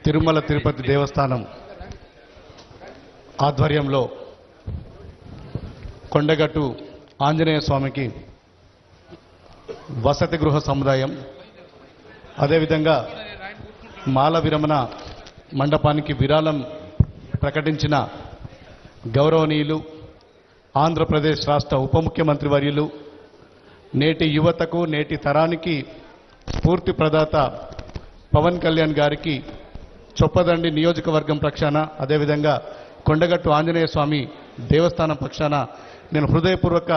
తిరుమల తిరుపతి దేవస్థానం ఆధ్వర్యంలో కొండగట్టు ఆంజనేయ స్వామికి వసతి గృహ సముదాయం, అదేవిధంగా మాల విరమణ మండపానికి విరాళం ప్రకటించిన గౌరవనీయులు ఆంధ్రప్రదేశ్ రాష్ట్ర ఉప ముఖ్యమంత్రి వర్యులు, నేటి యువతకు నేటి తరానికి స్ఫూర్తి ప్రదాత పవన్ కళ్యాణ్ గారికి చొప్పదండి నియోజకవర్గం పక్షాన, అదేవిధంగా కొండగట్టు ఆంజనేయ స్వామి దేవస్థానం పక్షాన నేను హృదయపూర్వక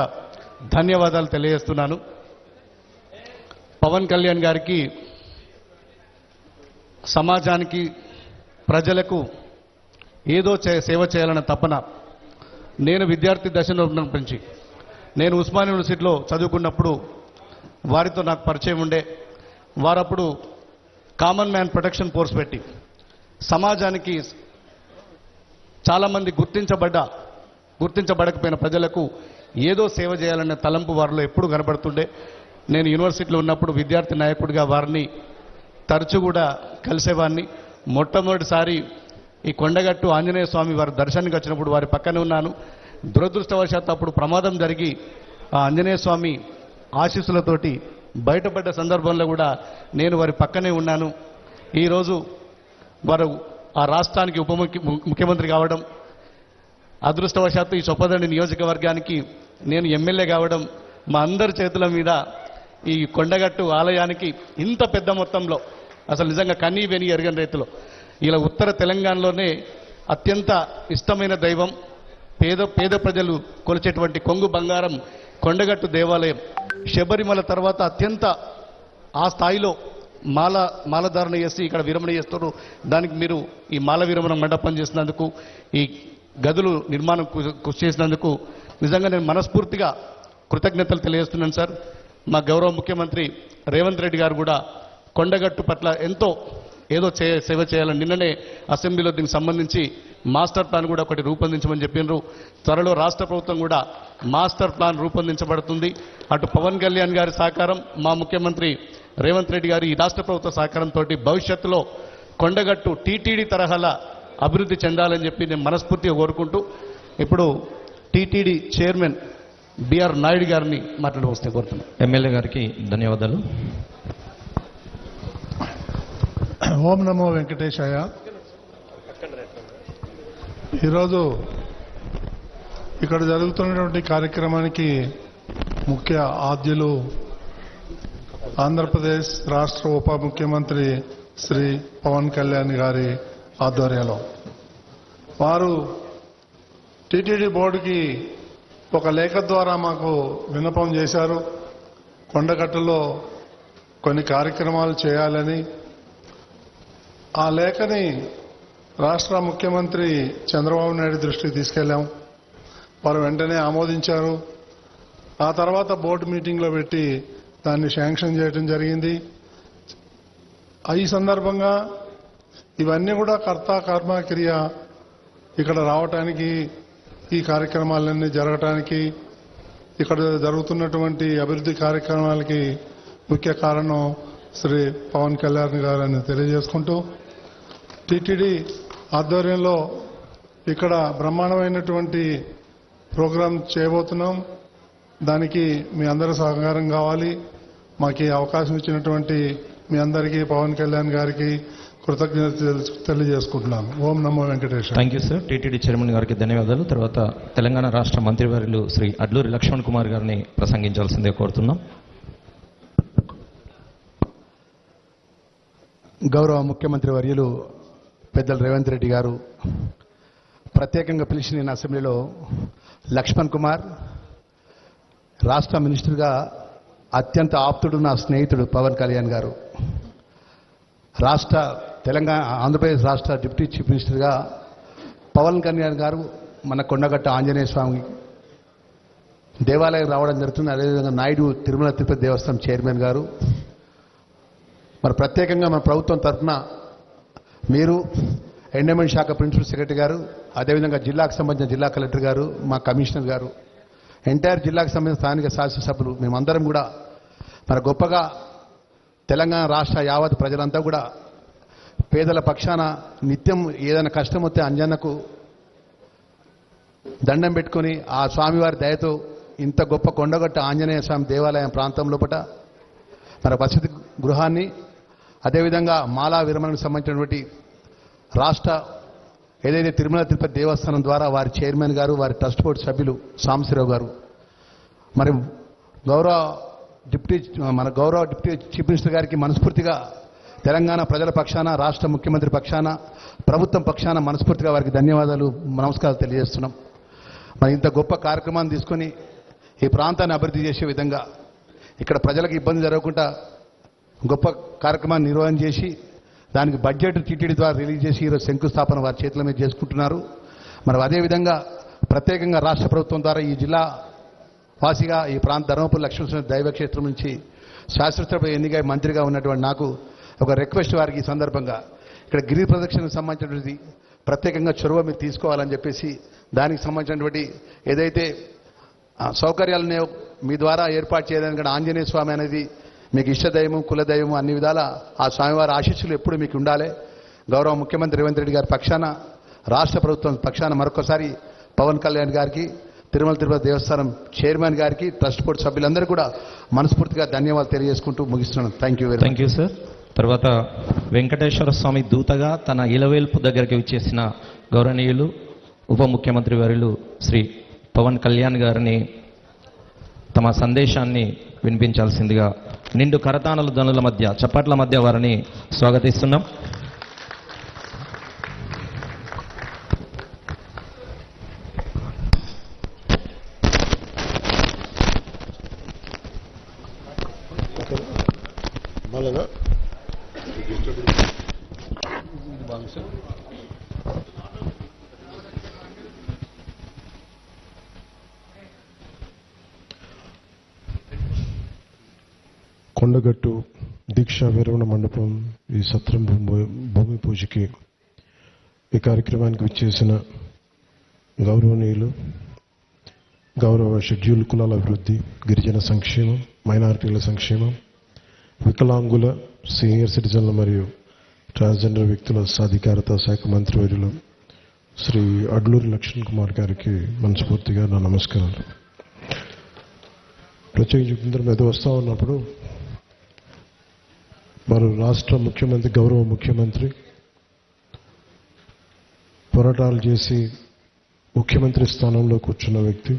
ధన్యవాదాలు తెలియజేస్తున్నాను. పవన్ కళ్యాణ్ గారికి సమాజానికి ప్రజలకు ఏదో సేవ చేయాలన్న తపన. నేను విద్యార్థి దశలో నుంచి నేను ఉస్మానియా యూనివర్సిటీలో చదువుకున్నప్పుడు వారితో నాకు పరిచయం ఉండే. వారప్పుడు కామన్ మ్యాన్ ప్రొటెక్షన్ ఫోర్స్ పెట్టి సమాజానికి చాలామంది గుర్తించబడకపోయిన ప్రజలకు ఏదో సేవ చేయాలనే తలంపు వారిలో ఎప్పుడు కనబడుతుండే. నేను యూనివర్సిటీలో ఉన్నప్పుడు విద్యార్థి నాయకుడిగా వారిని తరచూ కూడా కలిసేవాడిని. మొట్టమొదటిసారి ఈ కొండగట్టు ఆంజనేయ స్వామి వారి దర్శనానికి వచ్చినప్పుడు వారి పక్కనే ఉన్నాను. దురదృష్టవశాత్తు అప్పుడు ప్రమాదం జరిగి ఆ ఆంజనేయ స్వామి ఆశీస్సులతోటి బయటపడ్డ సందర్భంలో కూడా నేను వారి పక్కనే ఉన్నాను. ఈరోజు వారు ఆ రాష్ట్రానికి ముఖ్యమంత్రి కావడం, అదృష్టవశాత్తు ఈ చొప్పదండి నియోజకవర్గానికి నేను ఎమ్మెల్యే కావడం, మా అందరి చేతుల మీద ఈ కొండగట్టు ఆలయానికి ఇంత పెద్ద మొత్తంలో అసలు నిజంగా కన్నీ వెని ఎరగని రీతిలో ఇలా ఉత్తర తెలంగాణలోనే అత్యంత ఇష్టమైన దైవం, పేద ప్రజలు కొలిచేటువంటి కొంగు బంగారం కొండగట్టు దేవాలయం. శబరిమల తర్వాత అత్యంత ఆ స్థాయిలో మాలధారణ చేసి ఇక్కడ విరమణ చేస్తారు. దానికి మీరు ఈ మాల విరమణ మండపం చేసినందుకు, ఈ గదులు నిర్మాణం కృషి చేసినందుకు నిజంగా నేను మనస్ఫూర్తిగా కృతజ్ఞతలు తెలియజేస్తున్నాను సార్. మా గౌరవ ముఖ్యమంత్రి రేవంత్ రెడ్డి గారు కూడా కొండగట్టు పట్ల ఎంతో ఏదో సేవ చేయాలని నిన్ననే అసెంబ్లీలో దీనికి సంబంధించి మాస్టర్ ప్లాన్ కూడా ఒకటి రూపొందించమని చెప్పినారు. త్వరలో రాష్ట్ర ప్రభుత్వం కూడా మాస్టర్ ప్లాన్ రూపొందించబడుతుంది. అటు పవన్ కళ్యాణ్ గారి సహకారం, మా ముఖ్యమంత్రి రేవంత్ రెడ్డి గారి ఈ రాష్ట్ర ప్రభుత్వ సహకారంతో భవిష్యత్తులో కొండగట్టు టీటీడీ తరహాల అభివృద్ధి చెందాలని చెప్పి నేను మనస్ఫూర్తిగా కోరుకుంటూ ఇప్పుడు టీటీడీ చైర్మన్ బిఆర్ నాయుడు గారిని మాట్లాడవలసింది కోరుతున్నాను. ఎమ్మెల్యే గారికి ధన్యవాదాలు. ఓం నమో వెంకటేశాయ. ఈరోజు ఇక్కడ జరుగుతున్నటువంటి కార్యక్రమానికి ముఖ్య ఆద్యులు ఆంధ్రప్రదేశ్ రాష్ట్ర ఉప ముఖ్యమంత్రి శ్రీ పవన్ కళ్యాణ్ గారి ఆధ్వర్యంలో వారు టీటీడీ బోర్డుకి ఒక లేఖ ద్వారా మాకు విన్నపం చేశారు. కొండగట్టులో కొన్ని కార్యక్రమాలు చేయాలని. ఆ లేఖని రాష్ట్ర ముఖ్యమంత్రి చంద్రబాబు నాయుడు దృష్టికి తీసుకెళ్లాం. వారు వెంటనే ఆమోదించారు. ఆ తర్వాత బోర్డు మీటింగ్లో పెట్టి దాన్ని శాంక్షన్ చేయడం జరిగింది. ఈ సందర్భంగా ఇవన్నీ కూడా కర్త కర్మ క్రియ ఇక్కడ రావటానికి, ఈ కార్యక్రమాలన్నీ జరగటానికి, ఇక్కడ జరుగుతున్నటువంటి అభివృద్ధి కార్యక్రమాలకి ముఖ్య కారణం శ్రీ పవన్ కళ్యాణ్ గారని తెలియజేసుకుంటూ టీటీడీ ఆధ్వర్యంలో ఇక్కడ బ్రహ్మాండమైనటువంటి ప్రోగ్రాం చేయబోతున్నాం. దానికి మీ అందరి సహకారం కావాలి. మాకు ఈ అవకాశం ఇచ్చినటువంటి మీ అందరికీ పవన్ కళ్యాణ్ గారికి కృతజ్ఞతలు తెలియజేసుకుంటున్నాను. ఓం నమో Venkateswara. Thank you sir. TTD chairman గారికి ధన్యవాదాలు. తర్వాత తెలంగాణ రాష్ట్ర మంత్రివర్యులు శ్రీ అడ్లూరి లక్ష్మణ్ కుమార్ గారిని ప్రసంగించాల్సిందే కోరుతున్నాం. గౌరవ ముఖ్యమంత్రి వర్యులు పెద్దలు రేవంత్ రెడ్డి గారు ప్రత్యేకంగా పిలిచి నేను అసెంబ్లీలో లక్ష్మణ్ కుమార్ రాష్ట్ర మినిస్టర్గా అత్యంత ఆప్తుడు, నా స్నేహితుడు పవన్ కళ్యాణ్ గారు, ఆంధ్రప్రదేశ్ రాష్ట్ర డిప్యూటీ చీఫ్ మినిస్టర్గా పవన్ కళ్యాణ్ గారు మన కొండగట్ట ఆంజనేయ స్వామి దేవాలయం రావడం జరుగుతుంది. అదేవిధంగా నాయుడు తిరుమల తిరుపతి దేవస్థానం చైర్మన్ గారు, మరి ప్రత్యేకంగా మన ప్రభుత్వం తరఫున మీరు ఎండోమెంట్ శాఖ ప్రిన్సిపల్ సెక్రటరీ గారు, అదేవిధంగా జిల్లాకు సంబంధించిన జిల్లా కలెక్టర్ గారు, మా కమిషనర్ గారు, ఎంటైర్ జిల్లాకు సంబంధించిన స్థానిక శాసనసభ్యులు, మేమందరం కూడా మన గొప్పగా తెలంగాణ రాష్ట్ర యావత్ ప్రజలంతా కూడా పేదల పక్షాన నిత్యం ఏదైనా కష్టం వస్తే అంజన్నకు దండం పెట్టుకొని ఆ స్వామివారి దయతో ఇంత గొప్ప కొండగట్ట ఆంజనేయ స్వామి దేవాలయం ప్రాంతం లోపట మన వసతి గృహాన్ని, అదేవిధంగా మాలా విరమణకు సంబంధించినటువంటి రాష్ట్ర ఏదైతే తిరుమల తిరుపతి దేవస్థానం ద్వారా వారి చైర్మన్ గారు, వారి ట్రస్ట్ బోర్డు సభ్యులు సాంబశివరావు గారు, మరి గౌరవ డిప్యూటీ చీఫ్ మినిస్టర్ గారికి మనస్ఫూర్తిగా తెలంగాణ ప్రజల పక్షాన, రాష్ట్ర ముఖ్యమంత్రి పక్షాన, ప్రభుత్వం పక్షాన మనస్ఫూర్తిగా వారికి ధన్యవాదాలు, నమస్కారాలు తెలియజేస్తున్నాం. మరి ఇంత గొప్ప కార్యక్రమాన్ని తీసుకొని ఈ ప్రాంతాన్ని అభివృద్ధి చేసే విధంగా ఇక్కడ ప్రజలకు ఇబ్బంది జరగకుండా గొప్ప కార్యక్రమాన్ని నిర్వహణ చేసి దానికి బడ్జెట్ టీటీడీ ద్వారా రిలీజ్ చేసి ఈరోజు శంకుస్థాపన వారి చేతుల మీద చేసుకుంటున్నారు. మరి అదేవిధంగా ప్రత్యేకంగా రాష్ట్ర ప్రభుత్వం ద్వారా ఈ జిల్లా వాసిగా ఈ ప్రాంత ధర్మపురి లక్ష్మీనరసింహ దైవక్షేత్రం నుంచి శాస్త్రసభ ఎన్నికై మంత్రిగా ఉన్నటువంటి నాకు ఒక రిక్వెస్ట్ వారికి ఈ సందర్భంగా ఇక్కడ గిరి ప్రదక్షిణకు సంబంధించినటువంటి ప్రత్యేకంగా చొరవ మీరు తీసుకోవాలని చెప్పేసి దానికి సంబంధించినటువంటి ఏదైతే సౌకర్యాలనే మీ ద్వారా ఏర్పాటు చేయడానికి ఆంజనేయ స్వామి అనేది మీకు ఇష్టదైవం, కులదైవం అన్ని విధాల ఆ స్వామివారి ఆశీస్సులు ఎప్పుడు మీకు ఉండాలి. గౌరవ ముఖ్యమంత్రి రేవంత్ రెడ్డి గారి పక్షాన, రాష్ట్ర ప్రభుత్వం పక్షాన మరొకసారి పవన్ కళ్యాణ్ గారికి, తిరుమల తిరుపతి దేవస్థానం చైర్మన్ గారికి, ట్రస్ట్ బోర్డు సభ్యులందరూ కూడా మనస్ఫూర్తిగా ధన్యవాదాలు తెలియజేసుకుంటూ ముగిస్తున్నాను. Thank you very much. Thank you sir. తర్వాత వెంకటేశ్వర స్వామి దూతగా తన ఇలవేల్పు దగ్గరికి విచ్చేసిన గౌరవనీయులు ఉప ముఖ్యమంత్రి వర్యులు శ్రీ పవన్ కళ్యాణ్ గారిని తమ సందేశాన్ని వినిపించాల్సిందిగా నిండు కరతాళల ధ్వనుల మధ్య, చప్పట్ల మధ్య వారిని స్వాగతిస్తున్నాం. కొండగట్టు దీక్షా విరమణ మండపం ఈ సత్రం భూమి పూజకి ఈ కార్యక్రమానికి విచ్చేసిన గౌరవనీయులు, గౌరవ షెడ్యూల్ కులాల అభివృద్ధి, గిరిజన సంక్షేమం, మైనారిటీల సంక్షేమం, వికలాంగుల, సీనియర్ సిటిజన్ల మరియు ట్రాన్స్జెండర్ వ్యక్తుల సాధికారత శాఖ మంత్రివర్యులు శ్రీ అడ్లూరి లక్ష్మణ్ కుమార్ గారికి మనస్ఫూర్తిగా నా నమస్కారాలు. ప్రత్యేకించి మీద వస్తూ ఉన్నప్పుడు మరి రాష్ట్ర ముఖ్యమంత్రి, గౌరవ ముఖ్యమంత్రి పోరాటాలు చేసి ముఖ్యమంత్రి స్థానంలో కూర్చున్న వ్యక్తి,